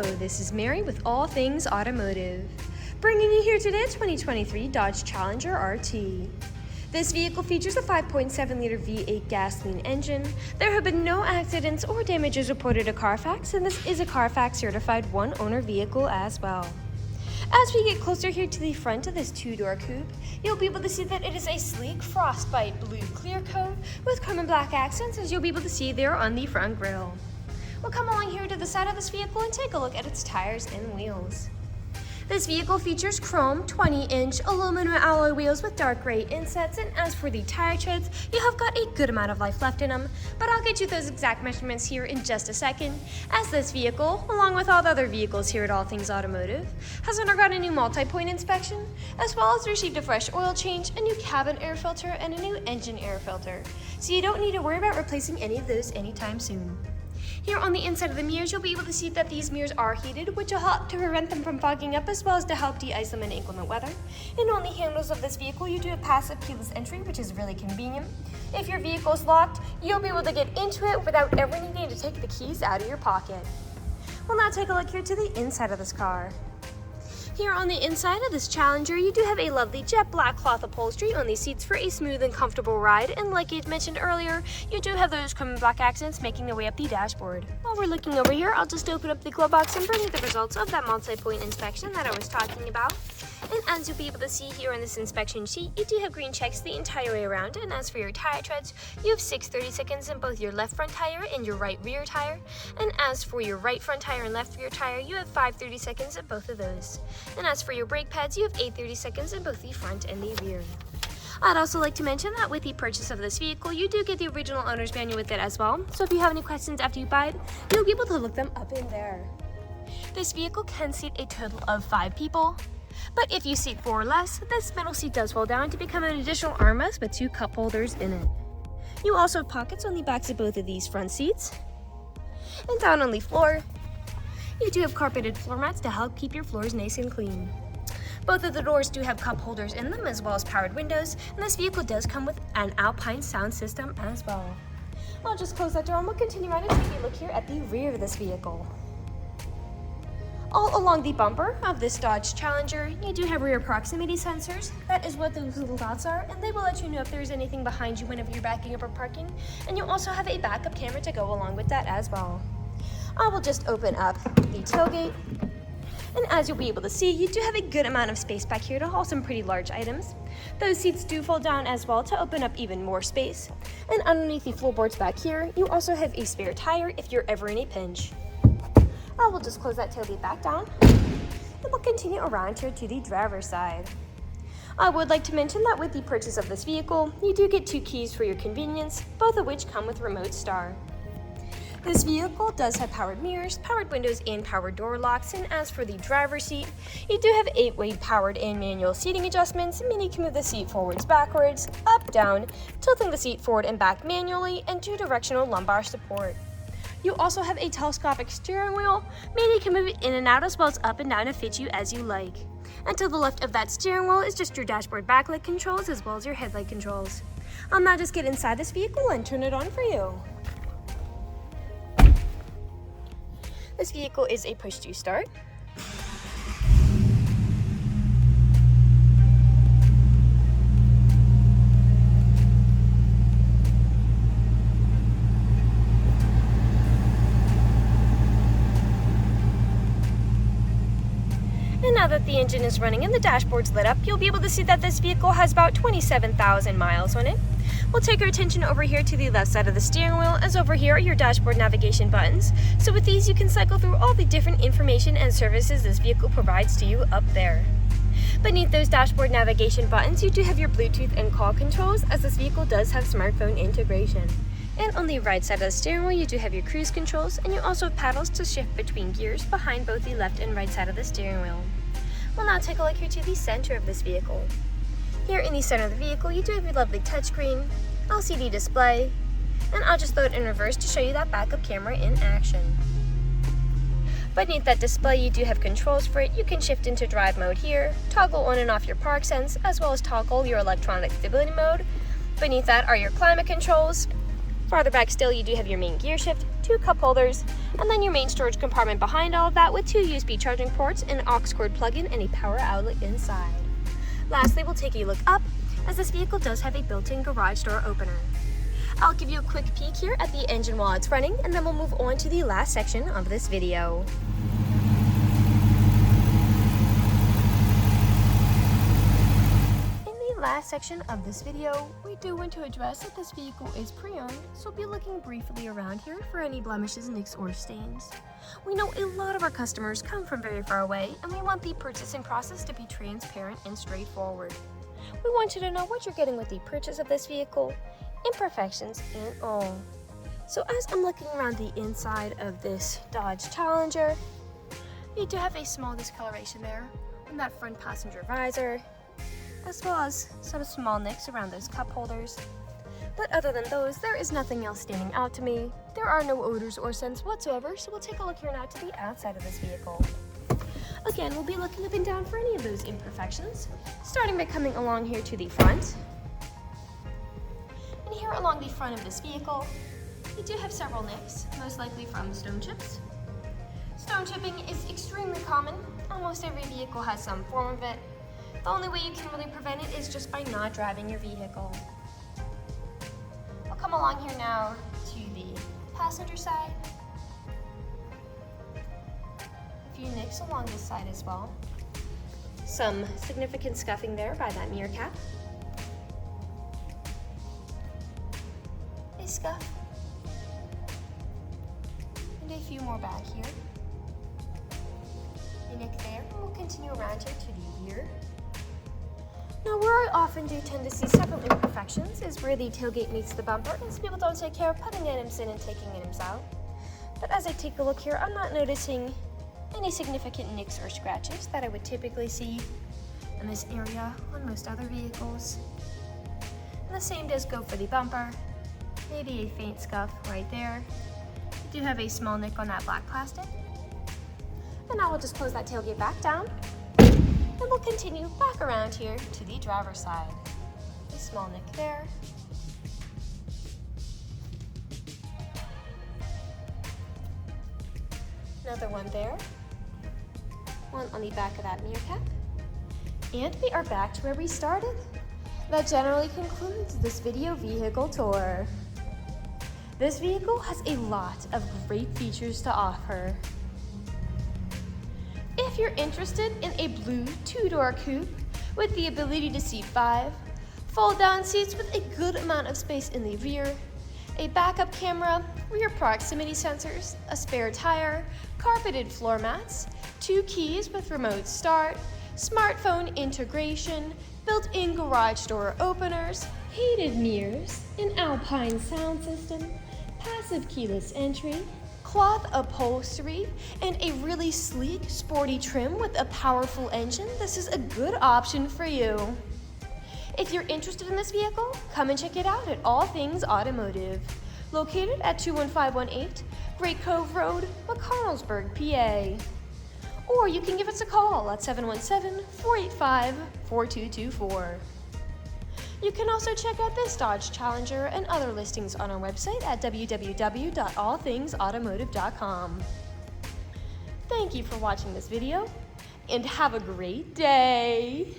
Hello, this is Mary with All Things Automotive, bringing you here today a 2023 Dodge Challenger RT. This vehicle features a 5.7-liter V8 gasoline engine. There have been no accidents or damages reported to CARFAX, and this is a CARFAX certified one-owner vehicle as well. As we get closer here to the front of this two-door coupe, you'll be able to see that it is a sleek Frostbite Blue clear coat with chrome and black accents, as you'll be able to see there on the front grille. We'll come along here to the side of this vehicle and take a look at its tires and wheels. This vehicle features chrome 20-inch aluminum alloy wheels with dark gray insets, and as for the tire treads, you have got a good amount of life left in them, but I'll get you those exact measurements here in just a second, as this vehicle, along with all the other vehicles here at All Things Automotive, has undergone a new multi-point inspection, as well as received a fresh oil change, a new cabin air filter, and a new engine air filter, so you don't need to worry about replacing any of those anytime soon. Here on the inside of the mirrors, you'll be able to see that these mirrors are heated, which will help to prevent them from fogging up, as well as to help de-ice them in inclement weather. And on the handles of this vehicle, you do have passive keyless entry, which is really convenient. If your vehicle is locked, you'll be able to get into it without ever needing to take the keys out of your pocket. We'll now take a look here to the inside of this car. Here on the inside of this Challenger, you do have a lovely jet black cloth upholstery on the seats for a smooth and comfortable ride, and like I mentioned earlier, you do have those chrome and black accents making their way up the dashboard. While we're looking over here, I'll just open up the glove box and bring you the results of that multi-point inspection that I was talking about. And as you'll be able to see here on this inspection sheet, you do have green checks the entire way around, and as for your tire treads, you have 6 30-seconds in both your left front tire and your right rear tire, and as for your right front tire and left rear tire, you have 5 30-seconds in both of those. And as for your brake pads, you have 8 30-seconds in both the front and the rear. I'd also like to mention that with the purchase of this vehicle, you do get the original owner's manual with it as well, so if you have any questions after you buy it, you'll be able to look them up in there. This vehicle can seat a total of 5 people. But if you seat 4 or less, this middle seat does fold down to become an additional armrest with 2 cup holders in it. You also have pockets on the backs of both of these front seats. And down on the floor, you do have carpeted floor mats to help keep your floors nice and clean. Both of the doors do have cup holders in them, as well as powered windows, and this vehicle does come with an Alpine sound system as well. I'll just close that door and we'll continue on and take a look here at the rear of this vehicle. All along the bumper of this Dodge Challenger, you do have rear proximity sensors. That is what those little dots are, and they will let you know if there's anything behind you whenever you're backing up or parking. And you also have a backup camera to go along with that as well. I will just open up the tailgate, and as you'll be able to see, you do have a good amount of space back here to haul some pretty large items. Those seats do fold down as well to open up even more space. And underneath the floorboards back here, you also have a spare tire if you're ever in a pinch. I will just close that tailgate back down, and we'll continue around here to the driver's side. I would like to mention that with the purchase of this vehicle, you do get 2 keys for your convenience, both of which come with remote start. This vehicle does have powered mirrors, powered windows, and powered door locks, and as for the driver's seat, you do have 8-way powered and manual seating adjustments, meaning you can move the seat forwards, backwards, up, down, tilting the seat forward and back manually, and 2-directional lumbar support. You also have a telescopic steering wheel, meaning you can move it in and out as well as up and down to fit you as you like. And to the left of that steering wheel is just your dashboard backlight controls as well as your headlight controls. I'll now just get inside this vehicle and turn it on for you. This vehicle is a push-to start. And now that the engine is running and the dashboard's lit up, you'll be able to see that this vehicle has about 27,000 miles on it. We'll take our attention over here to the left side of the steering wheel, as over here are your dashboard navigation buttons. So with these, you can cycle through all the different information and services this vehicle provides to you up there. Beneath those dashboard navigation buttons, you do have your Bluetooth and call controls, as this vehicle does have smartphone integration. And on the right side of the steering wheel, you do have your cruise controls, and you also have paddles to shift between gears behind both the left and right side of the steering wheel. We'll now take a look here to the center of this vehicle. Here in the center of the vehicle, you do have your lovely touchscreen, LCD display, and I'll just throw it in reverse to show you that backup camera in action. Beneath that display, you do have controls for it. You can shift into drive mode here, toggle on and off your park sense, as well as toggle your electronic stability mode. Beneath that are your climate controls, Farther back still, you do have your main gear shift, 2 cup holders, and then your main storage compartment behind all of that with 2 USB charging ports, an aux cord plug-in, and a power outlet inside. Lastly, we'll take a look up, as this vehicle does have a built-in garage door opener. I'll give you a quick peek here at the engine while it's running, and then we'll move on to the last section of this video. Last section of this video, we do want to address that this vehicle is pre-owned, so we'll be looking briefly around here for any blemishes, nicks, or stains. We know a lot of our customers come from very far away, and we want the purchasing process to be transparent and straightforward. We want you to know what you're getting with the purchase of this vehicle, imperfections and all. So as I'm looking around the inside of this Dodge Challenger, you do have a small discoloration there on that front passenger visor, as well as some small nicks around those cup holders. But other than those, there is nothing else standing out to me. There are no odors or scents whatsoever, so we'll take a look here now to the outside of this vehicle. Again, we'll be looking up and down for any of those imperfections, starting by coming along here to the front. And here along the front of this vehicle, we do have several nicks, most likely from stone chips. Stone chipping is extremely common. Almost every vehicle has some form of it. The only way you can really prevent it is just by not driving your vehicle. I'll come along here now to the passenger side. A few nicks along this side as well. Some significant scuffing there by that mirror cap. A scuff. And a few more back here. A nick there, and we'll continue around here to the rear. Now, where I often do tend to see several imperfections is where the tailgate meets the bumper, as people don't take care of putting items in and taking items out. But as I take a look here, I'm not noticing any significant nicks or scratches that I would typically see in this area on most other vehicles. And the same does go for the bumper. Maybe a faint scuff right there. I do have a small nick on that black plastic. And now we'll just close that tailgate back down. And we'll continue back around here to the driver's side. A small nick there. Another one there. One on the back of that mirror cap. And we are back to where we started. That generally concludes this video vehicle tour. This vehicle has a lot of great features to offer. If you're interested in a blue 2-door coupe with the ability to seat 5, fold-down seats with a good amount of space in the rear, a backup camera, rear proximity sensors, a spare tire, carpeted floor mats, 2 keys with remote start, smartphone integration, built-in garage door openers, heated mirrors, an Alpine sound system, passive keyless entry, cloth upholstery, and a really sleek, sporty trim with a powerful engine, this is a good option for you. If you're interested in this vehicle, come and check it out at All Things Automotive, located at 21518 Great Cove Road, McConnellsburg, PA. Or you can give us a call at 717-485-4224. You can also check out this Dodge Challenger and other listings on our website at www.allthingsautomotive.com. Thank you for watching this video, and have a great day!